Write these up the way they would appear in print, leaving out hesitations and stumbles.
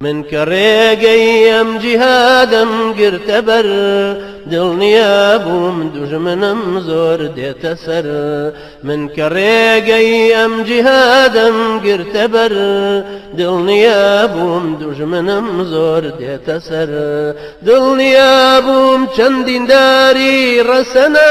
من كريقي ام جهادم قرتبر دلنيا بوم دجمنم زور ديت سر من كريقي ام جهادم قرتبر دلنيا بوم دجمنم زور ديت سر دلنيا بوم چندين داري رسنا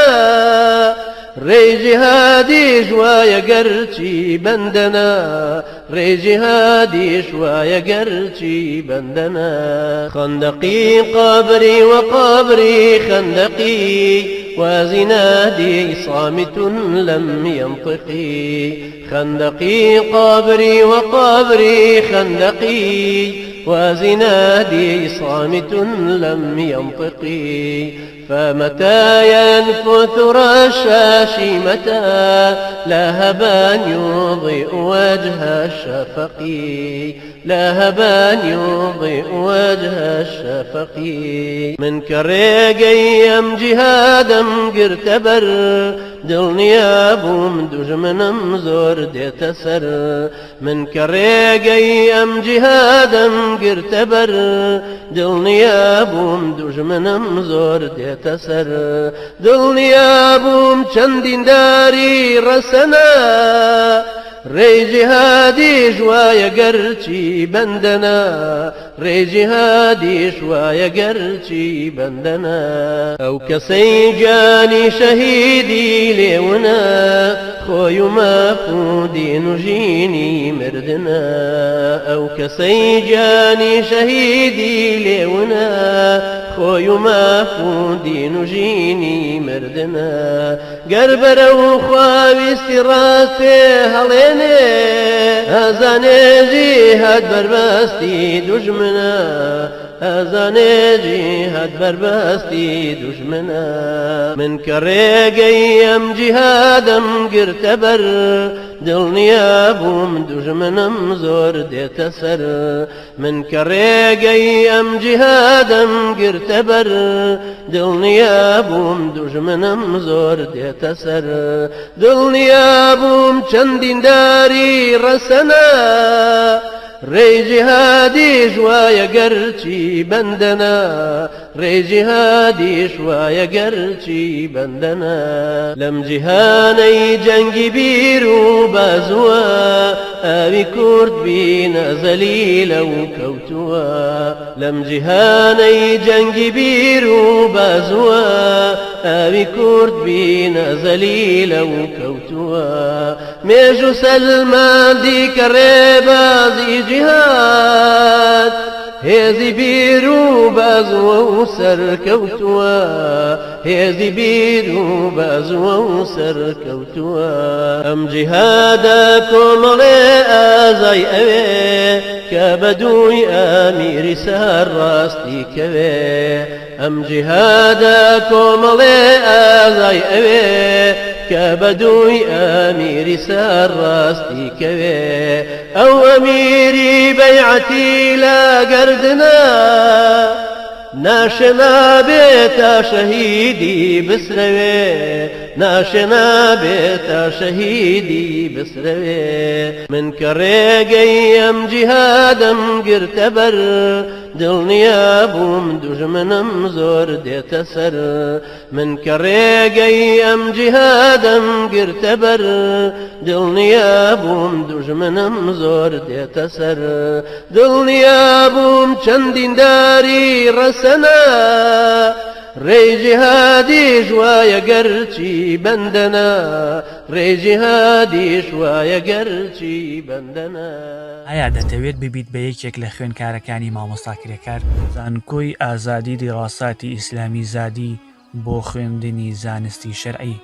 ري جهادي شوية قرشي بندنا ري جهادي شوية قرشي بندنا خندقي قبري وقبري خندقي وزنادي صامت لم ينطقي خندقي قبري وقبري خندقي وزنادي صامت لم ينطقي فمتى ينفث رشاش متى لهبا يضيء وجه الشفق لهبا يضيء وجه الشفق من كريقي ام جهادم قرتبر دلنيا بوم دجمنم زور ديت سر من كريقي ام جهادم قرتبر دلنيا بوم دجمنم زور ديت سر دلنيا بوم چندين داري رسنا ري جهادي شوية قرشي بندنا ري جهادي شوية قرشي بندنا او كسي جاني شهيدي ليونا خوي ما فودي نجيني مردنا او كسي جاني شهيدي ليونا خوي ما فودي نجيني مردنا قربر وخواوي استراتي هلين أزاني جهاد بربستي دجمنا أزاني جهاد بربستي دجمنا من كريقي ام جهادم قرتبر دلنيا بوم دجمنم زور ديت سر من كريقي ام جهادم قرتبر دلنيا بوم دجمنم زور ديت سر دلنيا بوم چندين داري رسنا ري جهادي شوية قرشي بندنا ري جهادي شوية قرشي بندنا لم جهاني جنگي بيرو بازوا أبي كرد بينا زليلا وكوتوا لم جهاني جنگي بيرو بازوا أبي كرد بينا زليلا وكوتوا ميجو سلمان دي كريبا زي جهاد هذي بيرو بازوا وسر كوتوا هذي بيرو بازوا وسر كوتوا ام جهادكم لأزاي أبي كبدوي أمير سهر راستي كبي ام جهادكم لأزاي أبي كبدوي أمير سهر راستي كبي أو أميري بيعتي لا قردنا ناشنا بيتا شهيدي بسروي ناشنا بيتا شهيدي بسروي من كريقي ام جهادم قرتبر دلنيا بوم دجمنم زور ديت سر من كريقي ام جهادم قرتبر دلنيا بوم دجمنم زور ديت سر دلنيا بوم چندين داري رسنا ري جهادي شوية قرشي بندنا ري جهادي شوية قرشي بندنا ئایا دەتەوێت ببیت بە یەکێک لە خوێندکارەکانی مامۆستاکرێکار زانکۆی ئازادی دیڕاساتی ئیسلامی زادی بۆ خوێندنی زانستی شەرعی